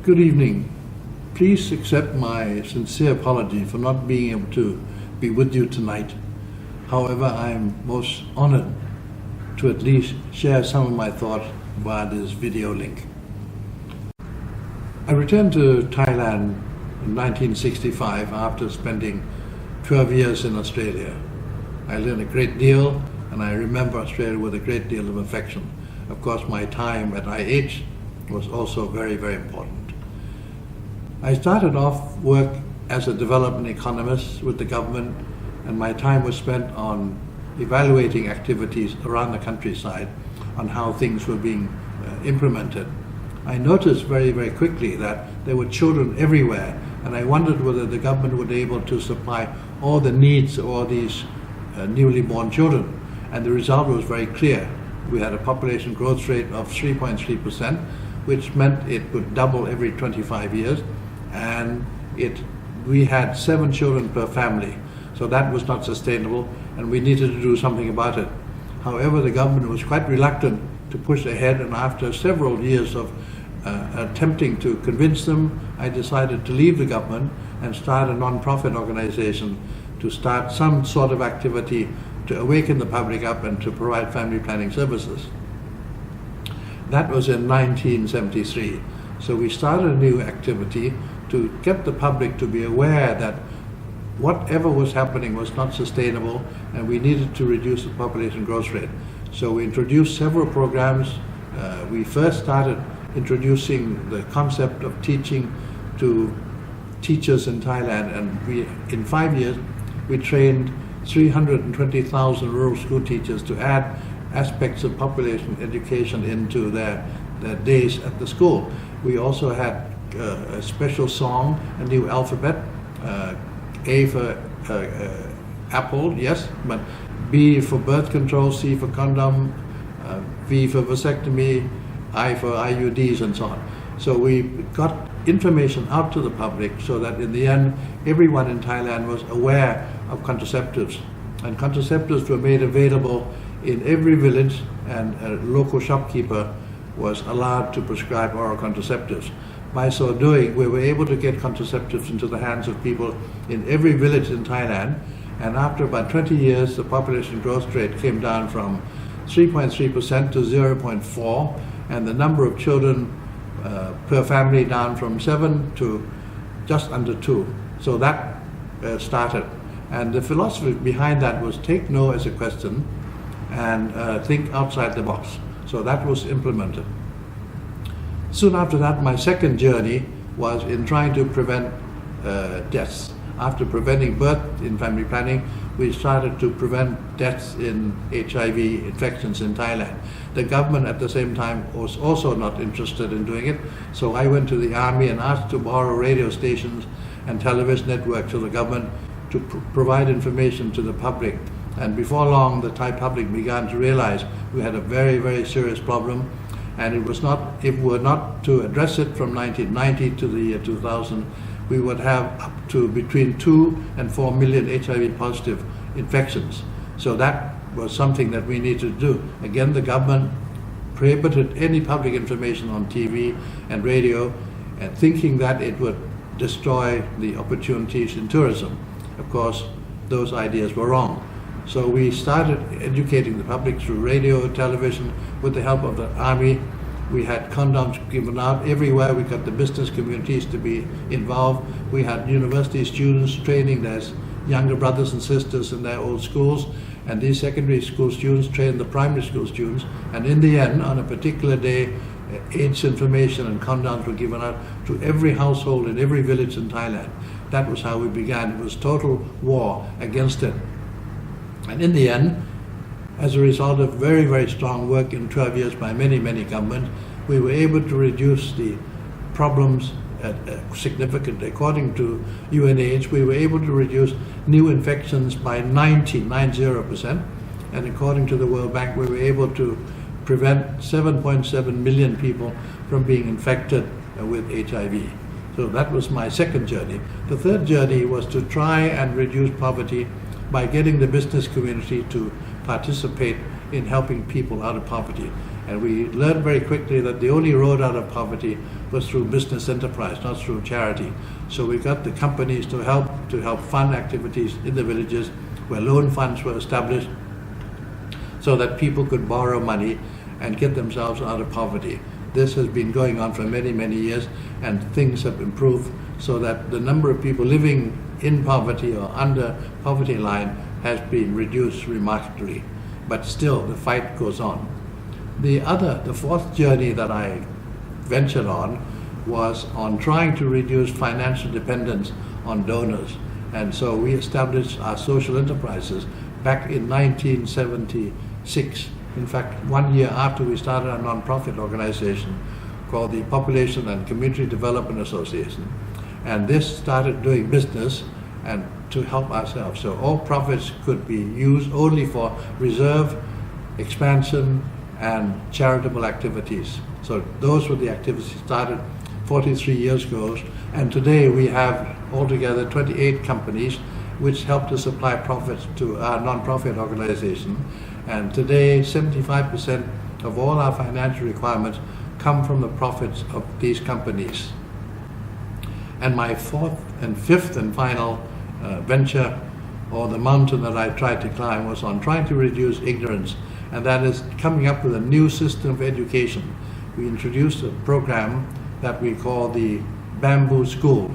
Good evening. Please accept my sincere apology for not being able to be with you tonight. However, I am most honored to at least share some of my thoughts via this video link. I returned to Thailand in 1965 after spending 12 years in Australia. I learned a great deal, and I remember Australia with a great deal of affection. Of course, my time at IH was also very, very important. I started off work as a development economist with the government, and my time was spent on evaluating activities around the countryside on how things were being implemented. I noticed very, very quickly that there were children everywhere, and I wondered whether the government would be able to supply all the needs of all these newly born children. And the result was very clear. We had a population growth rate of 3.3%, which meant it would double every 25 years. And we had 7 children per family. So that was not sustainable, and we needed to do something about it. However, the government was quite reluctant to push ahead, and after several years of attempting to convince them, I decided to leave the government and start a non-profit organization to start some sort of activity to awaken the public up and to provide family planning services. That was in 1973. So we started a new activity to get the public to be aware that whatever was happening was not sustainable, and we needed to reduce the population growth rate. So we introduced several programs. We first started introducing the concept of teaching to teachers in Thailand, and in 5 years we trained 320,000 rural school teachers to add aspects of population education into their days at the school. We also had a special song, a new alphabet, A for apple, yes, but B for birth control, C for condom, V for vasectomy, I for IUDs, and so on. So we got information out to the public so that in the end everyone in Thailand was aware of contraceptives. And contraceptives were made available in every village, and a local shopkeeper was allowed to prescribe oral contraceptives. By so doing, we were able to get contraceptives into the hands of people in every village in Thailand, and after about 20 years, the population growth rate came down from 3.3% to 0.4%, and the number of children per family down from 7 to just under 2. So that started. And the philosophy behind that was take no as a question and think outside the box. So that was implemented. Soon after that, my second journey was in trying to prevent deaths. After preventing birth in family planning, we started to prevent deaths in HIV infections in Thailand. The government at the same time was also not interested in doing it, so I went to the army and asked to borrow radio stations and television networks of the government to provide information to the public. And before long, the Thai public began to realize we had a very, very serious problem. And if we were not to address it from 1990 to the year 2000, we would have up to between 2 and 4 million HIV positive infections. So that was something that we needed to do. Again, the government prohibited any public information on TV and radio, and thinking that it would destroy the opportunities in tourism. Of course, those ideas were wrong. So we started educating the public through radio, television, with the help of the army. We had condoms given out everywhere. We got the business communities to be involved. We had university students training their younger brothers and sisters in their old schools, and these secondary school students trained the primary school students. And in the end, on a particular day, AIDS information and condoms were given out to every household in every village in Thailand. That was how we began. It was total war against it. And in the end, as a result of very, very strong work in 12 years by many, many governments, we were able to reduce the problems significantly. According to UNAIDS, we were able to reduce new infections by 90%. And according to the World Bank, we were able to prevent 7.7 million people from being infected with HIV. So that was my second journey. The third journey was to try and reduce poverty by getting the business community to participate in helping people out of poverty. And we learned very quickly that the only road out of poverty was through business enterprise, not through charity. So we got the companies to help fund activities in the villages where loan funds were established so that people could borrow money and get themselves out of poverty. This has been going on for many, many years, and things have improved so that the number of people living in poverty or under poverty line has been reduced remarkably. But still, the fight goes on. The fourth journey that I ventured on was on trying to reduce financial dependence on donors. And so we established our social enterprises back in 1976. In fact, 1 year after we started a non-profit organization called the Population and Community Development Association. And this started doing business and to help ourselves. So all profits could be used only for reserve, expansion, and charitable activities. So those were the activities started 43 years ago. And today we have altogether 28 companies which help to supply profits to our non-profit organization. And today 75% of all our financial requirements come from the profits of these companies. And my fourth and fifth and final venture, or the mountain that I tried to climb, was on trying to reduce ignorance, and that is coming up with a new system of education. We introduced a program that we call the Bamboo School.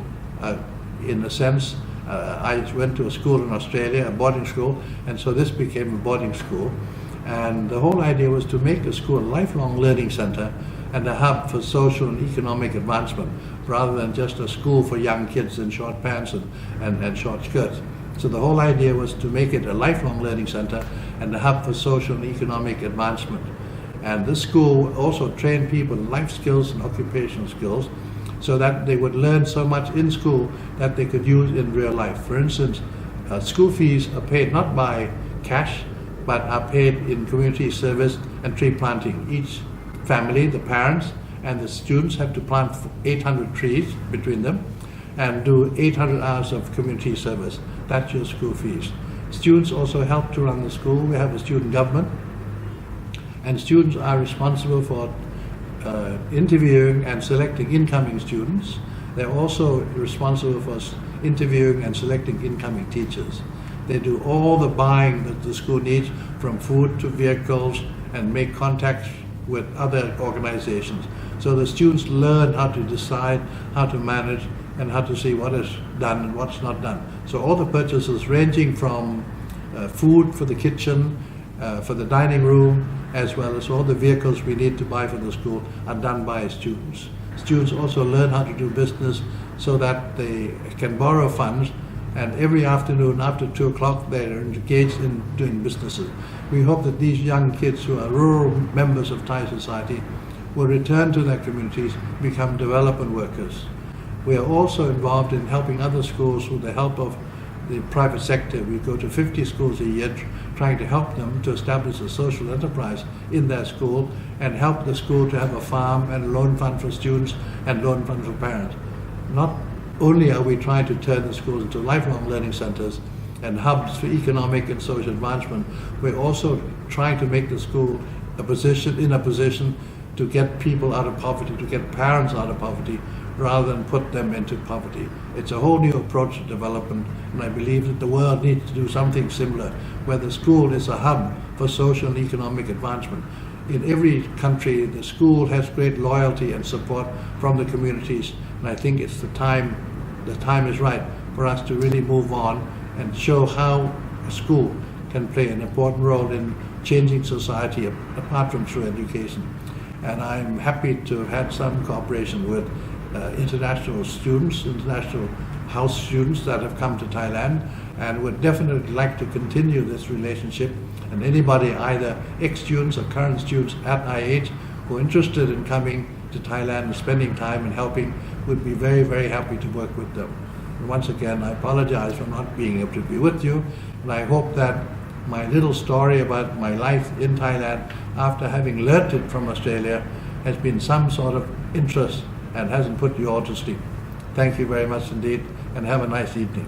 In a sense, I went to a school in Australia, a boarding school, and so this became a boarding school. And the whole idea was to make the school a lifelong learning center and a hub for social and economic advancement, rather than just a school for young kids in short pants and short skirts. So the whole idea was to make it a lifelong learning center and a hub for social and economic advancement. And this school also trained people in life skills and occupational skills so that they would learn so much in school that they could use in real life. For instance, school fees are paid not by cash, but are paid in community service and tree planting. Each family, the parents and the students, have to plant 800 trees between them and do 800 hours of community service. That's your school fees. Students also help to run the school. We have a student government, and students are responsible for interviewing and selecting incoming students. They're also responsible for interviewing and selecting incoming teachers. They do all the buying that the school needs, from food to vehicles, and make contacts with other organizations. So the students learn how to decide, how to manage, and how to see what is done and what's not done. So all the purchases, ranging from food for the kitchen, for the dining room, as well as all the vehicles we need to buy for the school, are done by students. Students also learn how to do business so that they can borrow funds, and every afternoon after 2 o'clock they're engaged in doing businesses. We hope that these young kids who are rural members of Thai society will return to their communities, become development workers. We are also involved in helping other schools with the help of the private sector. We go to 50 schools a year trying to help them to establish a social enterprise in their school and help the school to have a farm and a loan fund for students and loan fund for parents. Not only are we trying to turn the schools into lifelong learning centers and hubs for economic and social advancement, we're also trying to make the school in a position to get people out of poverty, to get parents out of poverty, rather than put them into poverty. It's a whole new approach to development, and I believe that the world needs to do something similar, where the school is a hub for social and economic advancement. In every country, the school has great loyalty and support from the communities, and I think it's the time is right for us to really move on and show how a school can play an important role in changing society apart from through education. And I'm happy to have had some cooperation with international students, international house students that have come to Thailand, and would definitely like to continue this relationship. And anybody, either ex-students or current students at IH who are interested in coming to Thailand and spending time and helping, would be very, very happy to work with them. And once again, I apologize for not being able to be with you, and I hope that my little story about my life in Thailand after having learnt it from Australia has been some sort of interest and hasn't put you all to sleep. Thank you very much indeed, and have a nice evening.